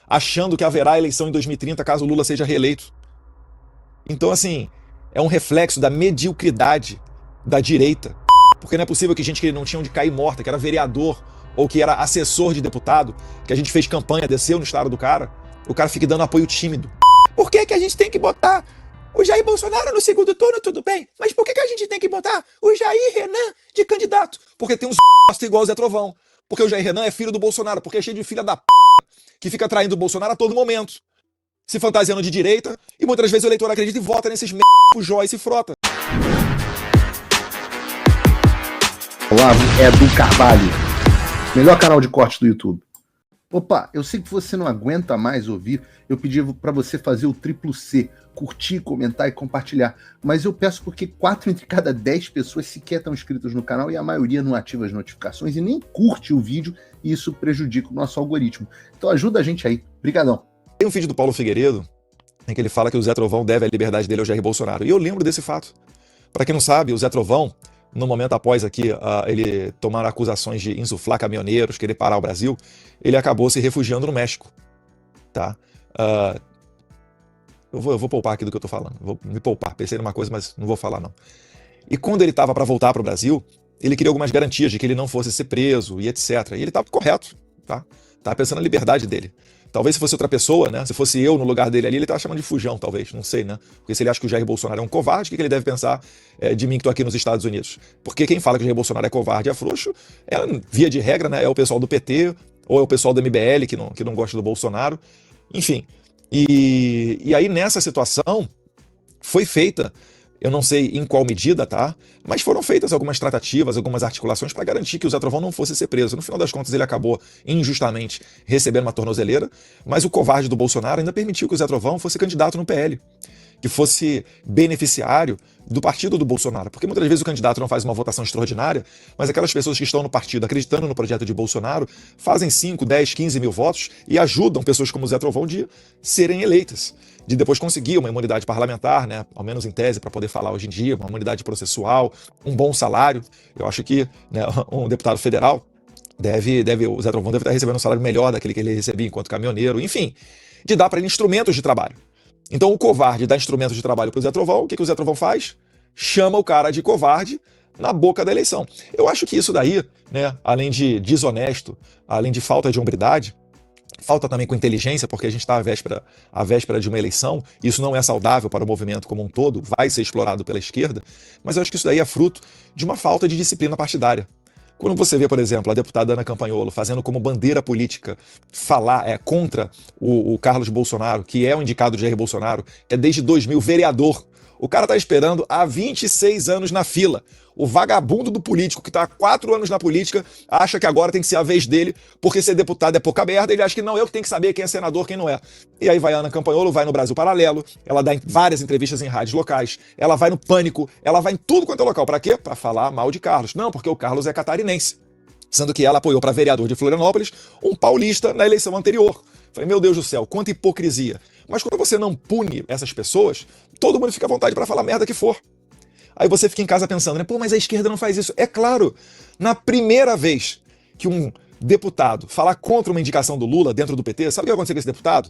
achando que haverá eleição em 2030 caso o Lula seja reeleito. Então, assim, é um reflexo da mediocridade da direita. Porque não é possível que gente que não tinha onde cair morta, que era vereador ou que era assessor de deputado, que a gente fez campanha, desceu no estado do cara, o cara fique dando apoio tímido. Por que a gente tem que botar o Jair Bolsonaro no segundo turno? Tudo bem, mas por que a gente tem que botar o Jair Renan de candidato? Porque tem uns igual o Zé Trovão. Porque o Jair Renan é filho do Bolsonaro, porque é cheio de filha da que fica traindo o Bolsonaro a todo momento, se fantasiando de direita, e muitas vezes o eleitor acredita e vota nesses Joyce e Frota. Olavo é do Carvalho, melhor canal de corte do YouTube. Opa, eu sei que você não aguenta mais ouvir, eu pedi para você fazer o triplo C, curtir, comentar e compartilhar, mas eu peço porque 4 entre cada 10 pessoas sequer estão inscritas no canal e a maioria não ativa as notificações e nem curte o vídeo, e isso prejudica o nosso algoritmo. Então ajuda a gente aí, brigadão. Tem um vídeo do Paulo Figueiredo em que ele fala que o Zé Trovão deve a liberdade dele ao Jair Bolsonaro, e eu lembro desse fato. Para quem não sabe, o Zé Trovão, no momento após aqui ele tomar acusações de insuflar caminhoneiros, querer parar o Brasil, ele acabou se refugiando no México. Tá? Eu vou poupar aqui do que eu tô falando. Vou me poupar. Pensei numa coisa, mas não vou falar não. E quando ele estava para voltar para o Brasil, ele queria algumas garantias de que ele não fosse ser preso e etc. E ele estava correto. Tá? Tava pensando na liberdade dele. Talvez se fosse outra pessoa, né? Se fosse eu no lugar dele ali, ele tava chamando de fujão, talvez. Não sei, né? Porque se ele acha que o Jair Bolsonaro é um covarde, o que ele deve pensar de mim que tô aqui nos Estados Unidos? Porque quem fala que o Jair Bolsonaro é covarde e é frouxo, via de regra, né? É o pessoal do PT ou é o pessoal do MBL que não gosta do Bolsonaro. Enfim. E aí, nessa situação, foi feita, eu não sei em qual medida, tá? Mas foram feitas algumas tratativas, algumas articulações para garantir que o Zé Trovão não fosse ser preso. No final das contas, ele acabou injustamente recebendo uma tornozeleira, mas o covarde do Bolsonaro ainda permitiu que o Zé Trovão fosse candidato no PL, que fosse beneficiário do partido do Bolsonaro. Porque muitas vezes o candidato não faz uma votação extraordinária, mas aquelas pessoas que estão no partido acreditando no projeto de Bolsonaro fazem 5, 10, 15 mil votos e ajudam pessoas como o Zé Trovão de serem eleitas, de depois conseguir uma imunidade parlamentar, né, ao menos em tese, para poder falar hoje em dia, uma imunidade processual, um bom salário. Eu acho que, né, um deputado federal o Zé Trovão deve estar recebendo um salário melhor daquele que ele recebia enquanto caminhoneiro, enfim, de dar para ele instrumentos de trabalho. Então o covarde dá instrumentos de trabalho para o Zé Trovão. O que o Zé Trovão faz? Chama o cara de covarde na boca da eleição. Eu acho que isso daí, né, além de desonesto, além de falta de hombridade, falta também com inteligência, porque a gente está à véspera de uma eleição, isso não é saudável para o movimento como um todo, vai ser explorado pela esquerda, mas eu acho que isso daí é fruto de uma falta de disciplina partidária. Quando você vê, por exemplo, a deputada Ana Campanholo fazendo como bandeira política falar contra o Carlos Bolsonaro, que é o indicado de Jair Bolsonaro, que é desde 2000 vereador, o cara tá esperando há 26 anos na fila. O vagabundo do político que tá há 4 anos na política acha que agora tem que ser a vez dele, porque ser deputado é pouca merda, ele acha que não, eu que tenho que saber quem é senador, quem não é. E aí vai a Ana Campanholo, vai no Brasil Paralelo, ela dá várias entrevistas em rádios locais, ela vai no Pânico, ela vai em tudo quanto é local. Pra quê? Pra falar mal de Carlos. Não, porque o Carlos é catarinense. Sendo que ela apoiou para vereador de Florianópolis um paulista na eleição anterior. Falei, meu Deus do céu, quanta hipocrisia. Mas quando você não pune essas pessoas, todo mundo fica à vontade para falar merda que for. Aí você fica em casa pensando, né? Pô, mas a esquerda não faz isso. É claro, na primeira vez que um deputado falar contra uma indicação do Lula dentro do PT, sabe o que vai acontecer com esse deputado?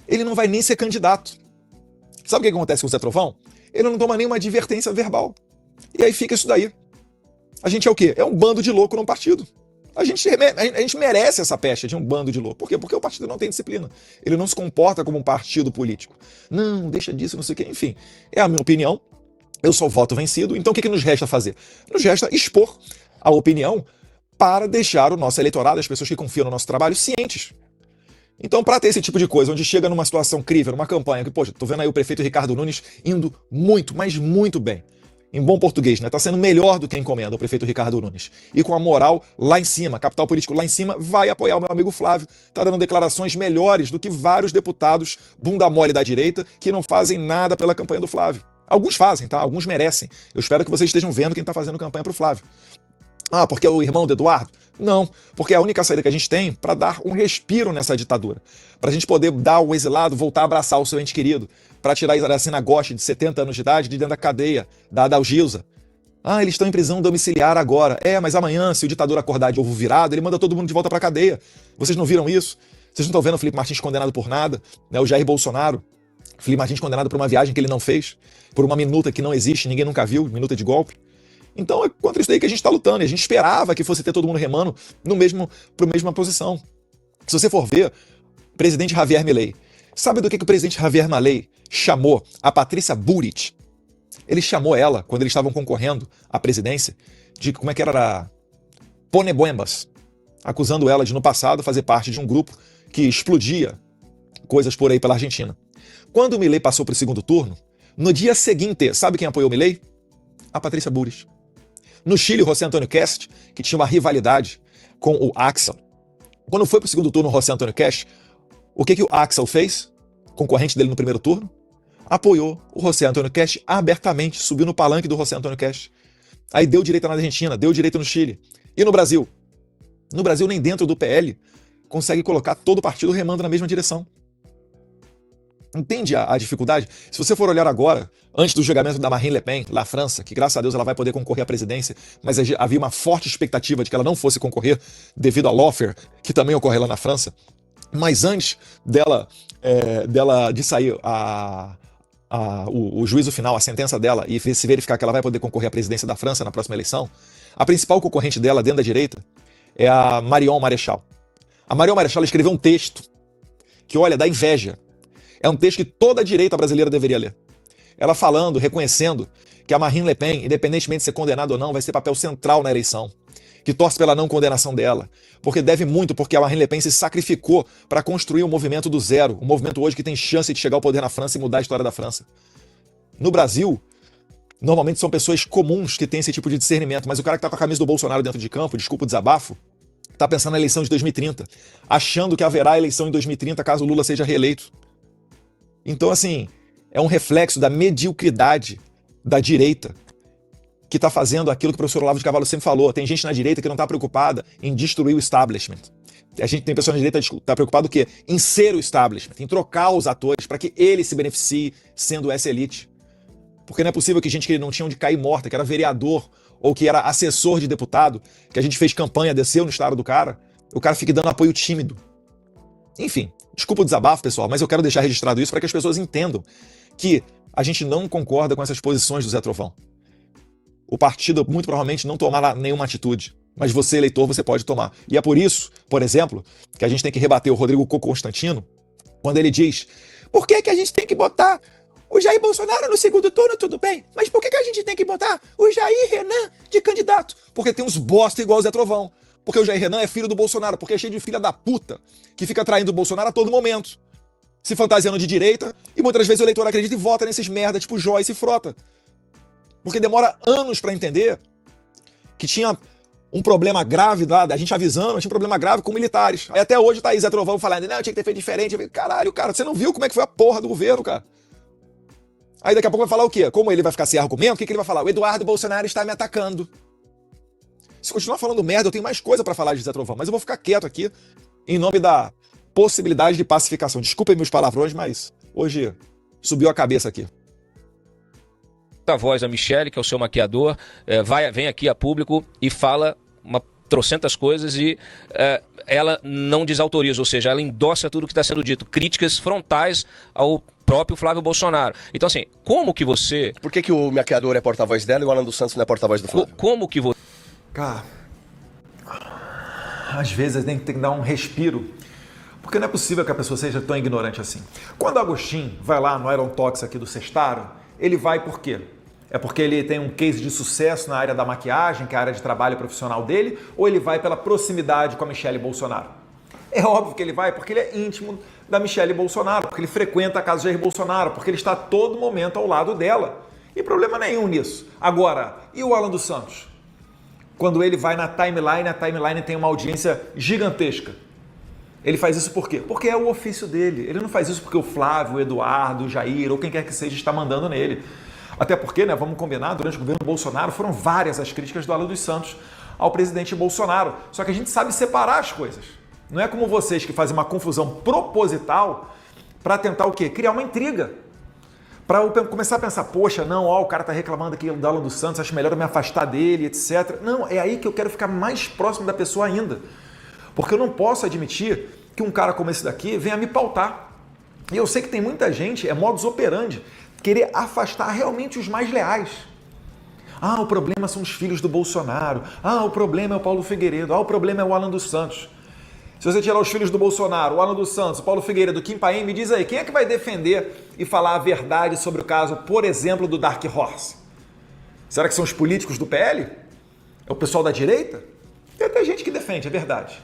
Ele não vai nem ser candidato. Sabe o que acontece com o Zé Trovão? Ele não toma nenhuma advertência verbal. E aí fica isso daí. A gente é o quê? É um bando de louco num partido. A gente merece essa peste de um bando de louco. Por quê? Porque o partido não tem disciplina. Ele não se comporta como um partido político. Não, deixa disso, não sei o quê. Enfim, é a minha opinião. Eu sou voto vencido. Então o que nos resta fazer? Nos resta expor a opinião para deixar o nosso eleitorado, as pessoas que confiam no nosso trabalho, cientes. Então, para ter esse tipo de coisa, onde chega numa situação crível, numa campanha, que, poxa, tô vendo aí o prefeito Ricardo Nunes indo muito, mas muito bem. Em bom português, né? Tá sendo melhor do que encomenda o prefeito Ricardo Nunes. E com a moral lá em cima, capital político lá em cima, vai apoiar o meu amigo Flávio. Tá dando declarações melhores do que vários deputados bunda mole da direita que não fazem nada pela campanha do Flávio. Alguns fazem, tá? Alguns merecem. Eu espero que vocês estejam vendo quem tá fazendo campanha pro Flávio. Ah, porque é o irmão do Eduardo? Não, porque é a única saída que a gente tem para dar um respiro nessa ditadura. Para a gente poder dar o exilado, voltar a abraçar o seu ente querido, para tirar a Iracema Gotti, de 70 anos de idade, de dentro da cadeia, da Adalgisa. Ah, eles estão em prisão domiciliar agora. Mas amanhã, se o ditador acordar de ovo virado, ele manda todo mundo de volta para a cadeia. Vocês não viram isso? Vocês não estão vendo o Felipe Martins condenado por nada, né? O Jair Bolsonaro, Felipe Martins condenado por uma viagem que ele não fez, por uma minuta que não existe, ninguém nunca viu, minuta de golpe. Então é contra isso daí que a gente está lutando. E a gente esperava que fosse ter todo mundo remando para a mesma posição. Se você for ver, o presidente Javier Milei, sabe do que o presidente Javier Milei chamou a Patrícia Bullrich? Ele chamou ela, quando eles estavam concorrendo à presidência, de como é que era? Poneboembas, acusando ela de, no passado, fazer parte de um grupo que explodia coisas por aí pela Argentina. Quando o Milei passou para o segundo turno, no dia seguinte, sabe quem apoiou o Milei? A Patrícia Bullrich. No Chile, o José Antônio Kast, que tinha uma rivalidade com o Axel. Quando foi para o segundo turno o José Antônio Kast, o que o Axel fez? Concorrente dele no primeiro turno? Apoiou o José Antônio Kast abertamente, subiu no palanque do José Antônio Kast. Aí deu direita na Argentina, deu direita no Chile. E no Brasil? No Brasil, nem dentro do PL, consegue colocar todo o partido remando na mesma direção. Entende a dificuldade? Se você for olhar agora, antes do julgamento da Marine Le Pen, na França, que graças a Deus ela vai poder concorrer à presidência, mas havia uma forte expectativa de que ela não fosse concorrer devido à lawfare, que também ocorre lá na França. Mas antes dela de sair o juízo final, a sentença dela, e se verificar que ela vai poder concorrer à presidência da França na próxima eleição, a principal concorrente dela dentro da direita é a Marion Maréchal. A Marion Maréchal escreveu um texto que, olha, dá inveja. É um texto que toda a direita brasileira deveria ler. Ela falando, reconhecendo que a Marine Le Pen, independentemente de ser condenada ou não, vai ter papel central na eleição, que torce pela não condenação dela, porque deve muito, porque a Marine Le Pen se sacrificou para construir um movimento do zero, um movimento hoje que tem chance de chegar ao poder na França e mudar a história da França. No Brasil, normalmente são pessoas comuns que têm esse tipo de discernimento, mas o cara que tá com a camisa do Bolsonaro dentro de campo, desculpa o desabafo, tá pensando na eleição de 2030, achando que haverá eleição em 2030 caso o Lula seja reeleito. Então, assim, é um reflexo da mediocridade da direita que está fazendo aquilo que o professor Olavo de Carvalho sempre falou. Tem gente na direita que não está preocupada em destruir o establishment. A gente tem pessoas na direita que está preocupada o quê? Em ser o establishment, em trocar os atores para que ele se beneficie sendo essa elite. Porque não é possível que gente que não tinha onde cair morta, que era vereador ou que era assessor de deputado, que a gente fez campanha, desceu no estado do cara, o cara fique dando apoio tímido. Enfim, desculpa o desabafo, pessoal, mas eu quero deixar registrado isso para que as pessoas entendam que a gente não concorda com essas posições do Zé Trovão. O partido muito provavelmente não tomará nenhuma atitude, mas você, eleitor, você pode tomar. E é por isso, por exemplo, que a gente tem que rebater o Rodrigo Constantino quando ele diz: por que a gente tem que botar o Jair Bolsonaro no segundo turno? Tudo bem, mas por que a gente tem que botar o Jair Renan de candidato? Porque tem uns bosta igual o Zé Trovão. Porque o Jair Renan é filho do Bolsonaro, porque é cheio de filha da puta que fica traindo o Bolsonaro a todo momento, se fantasiando de direita, e muitas vezes o eleitor acredita e vota nesses merda tipo Joyce e Frota. Porque demora anos pra entender que tinha um problema grave lá, a gente avisando, tinha um problema grave com militares. Aí até hoje tá aí Zé Trovão falando: não, tinha que ter feito diferente. Eu falei: caralho, cara, você não viu como é que foi a porra do governo, cara? Aí daqui a pouco vai falar o quê? Como ele vai ficar sem argumento, o que ele vai falar? O Eduardo Bolsonaro está me atacando. Se continuar falando merda, eu tenho mais coisa pra falar de Zé Trovão, mas eu vou ficar quieto aqui em nome da possibilidade de pacificação. Desculpem meus palavrões, mas hoje subiu a cabeça aqui. A voz da Michele, que é o seu maquiador, vem aqui a público e fala trocentas coisas e ela não desautoriza, ou seja, ela endossa tudo que está sendo dito, críticas frontais ao próprio Flávio Bolsonaro. Então, assim, como que você... Por que o maquiador é porta-voz dela e o Alan dos Santos não é porta-voz do Flávio? Como que você... Cara, às vezes a gente tem que dar um respiro, porque não é possível que a pessoa seja tão ignorante assim. Quando o Agostinho vai lá no Iron Talks aqui do Sextaro, ele vai por quê? É porque ele tem um case de sucesso na área da maquiagem, que é a área de trabalho profissional dele, ou ele vai pela proximidade com a Michele Bolsonaro? É óbvio que ele vai porque ele é íntimo da Michele Bolsonaro, porque ele frequenta a casa de Jair Bolsonaro, porque ele está a todo momento ao lado dela. E problema nenhum nisso. Agora, e o Alan dos Santos? Quando ele vai na timeline, a timeline tem uma audiência gigantesca. Ele faz isso por quê? Porque é o ofício dele. Ele não faz isso porque o Flávio, o Eduardo, o Jair ou quem quer que seja está mandando nele. Até porque, né, vamos combinar, durante o governo Bolsonaro foram várias as críticas do Alan dos Santos ao presidente Bolsonaro. Só que a gente sabe separar as coisas. Não é como vocês que fazem uma confusão proposital para tentar o quê? Criar uma intriga. Para eu começar a pensar: poxa, não, ó, o cara tá reclamando aqui do Alan dos Santos, acho melhor eu me afastar dele, etc. Não, é aí que eu quero ficar mais próximo da pessoa ainda. Porque eu não posso admitir que um cara como esse daqui venha me pautar. E eu sei que tem muita gente, é modus operandi, querer afastar realmente os mais leais. Ah, o problema são os filhos do Bolsonaro. Ah, o problema é o Paulo Figueiredo. Ah, o problema é o Alan dos Santos. Se você tirar os filhos do Bolsonaro, o Alan dos Santos, o Paulo Figueiredo, o Kim Paim, me diz aí, quem é que vai defender e falar a verdade sobre o caso, por exemplo, do Dark Horse? Será que são os políticos do PL? É o pessoal da direita? Tem até gente que defende, é verdade.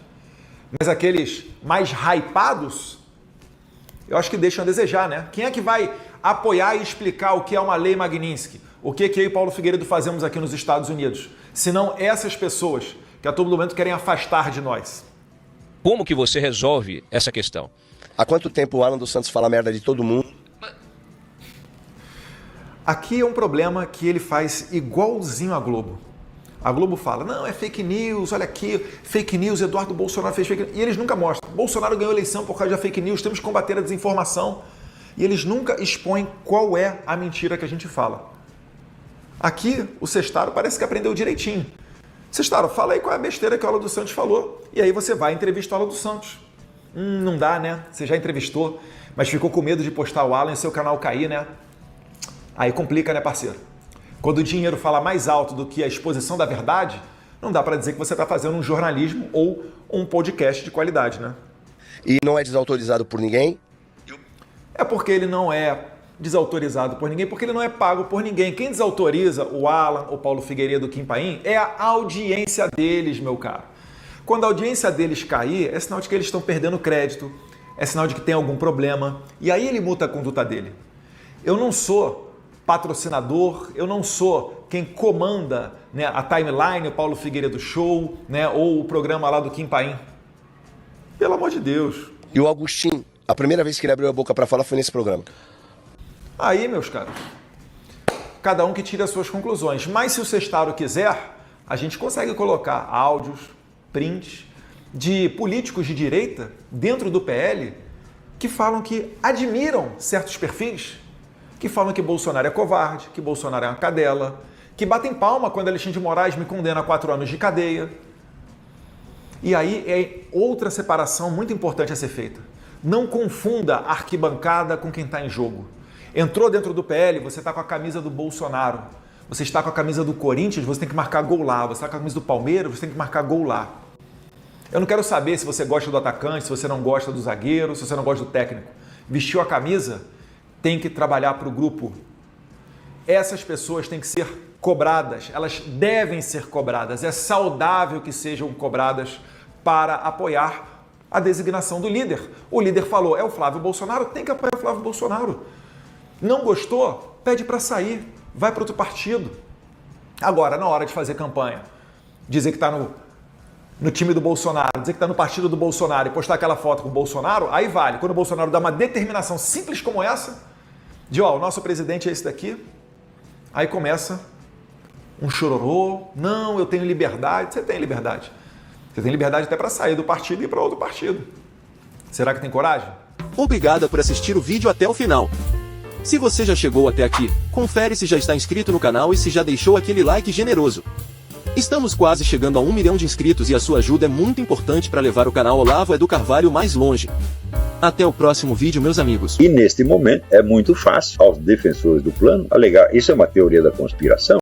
Mas aqueles mais hypados, eu acho que deixam a desejar, né? Quem é que vai apoiar e explicar o que é uma lei Magnitsky? O que eu e Paulo Figueiredo fazemos aqui nos Estados Unidos? Se não essas pessoas que a todo momento querem afastar de nós. Como que você resolve essa questão? Há quanto tempo o Alan dos Santos fala merda de todo mundo? Aqui é um problema que ele faz igualzinho à Globo. A Globo fala, não, é fake news, olha aqui, fake news, Eduardo Bolsonaro fez fake news. E eles nunca mostram. Bolsonaro ganhou a eleição por causa da fake news, temos que combater a desinformação. E eles nunca expõem qual é a mentira que a gente fala. Aqui, o Sestaro parece que aprendeu direitinho. Sestaro, fala aí qual é a besteira que o Alan dos Santos falou. E aí você vai entrevistar o Alan dos Santos. Não dá, né? Você já entrevistou, mas ficou com medo de postar o Alan e seu canal cair, né? Aí complica, né, parceiro? Quando o dinheiro fala mais alto do que a exposição da verdade, não dá para dizer que você está fazendo um jornalismo ou um podcast de qualidade, né? E não é desautorizado por ninguém? É porque ele não é desautorizado por ninguém, porque ele não é pago por ninguém. Quem desautoriza o Alan, o Paulo Figueiredo, o Kim Paim, é a audiência deles, meu caro. Quando a audiência deles cair, é sinal de que eles estão perdendo crédito, é sinal de que tem algum problema, e aí ele muda a conduta dele. Eu não sou patrocinador, eu não sou quem comanda, né, a timeline, o Paulo Figueiredo Show, né, ou o programa lá do Kim Paim. Pelo amor de Deus. E o Agostinho, a primeira vez que ele abriu a boca para falar foi nesse programa. Aí, meus caros, cada um que tira as suas conclusões. Mas se o Sestaro quiser, a gente consegue colocar áudios, prints de políticos de direita dentro do PL que falam que admiram certos perfis, que falam que Bolsonaro é covarde, que Bolsonaro é uma cadela, que batem palma quando Alexandre de Moraes me condena a 4 anos de cadeia. E aí é outra separação muito importante a ser feita. Não confunda a arquibancada com quem está em jogo. Entrou dentro do PL, você está com a camisa do Bolsonaro. Você está com a camisa do Corinthians, você tem que marcar gol lá. Você está com a camisa do Palmeiras, você tem que marcar gol lá. Eu não quero saber se você gosta do atacante, se você não gosta do zagueiro, se você não gosta do técnico. Vestiu a camisa, tem que trabalhar para o grupo. Essas pessoas têm que ser cobradas, elas devem ser cobradas. É saudável que sejam cobradas para apoiar a designação do líder. O líder falou, é o Flávio Bolsonaro, tem que apoiar o Flávio Bolsonaro. Não gostou? Pede para sair, vai para outro partido. Agora, na hora de fazer campanha, dizer que está no time do Bolsonaro, dizer que está no partido do Bolsonaro e postar aquela foto com o Bolsonaro, aí vale. Quando o Bolsonaro dá uma determinação simples como essa, de ó, o nosso presidente é esse daqui, aí começa um chororô, não, eu tenho liberdade. Você tem liberdade. Você tem liberdade até para sair do partido e ir para outro partido. Será que tem coragem? Obrigada por assistir o vídeo até o final. Se você já chegou até aqui, confere se já está inscrito no canal e se já deixou aquele like generoso. Estamos quase chegando a 1 milhão de inscritos e a sua ajuda é muito importante para levar o canal Olavo Edu Carvalho mais longe. Até o próximo vídeo, meus amigos. E neste momento é muito fácil aos defensores do plano alegar isso é uma teoria da conspiração.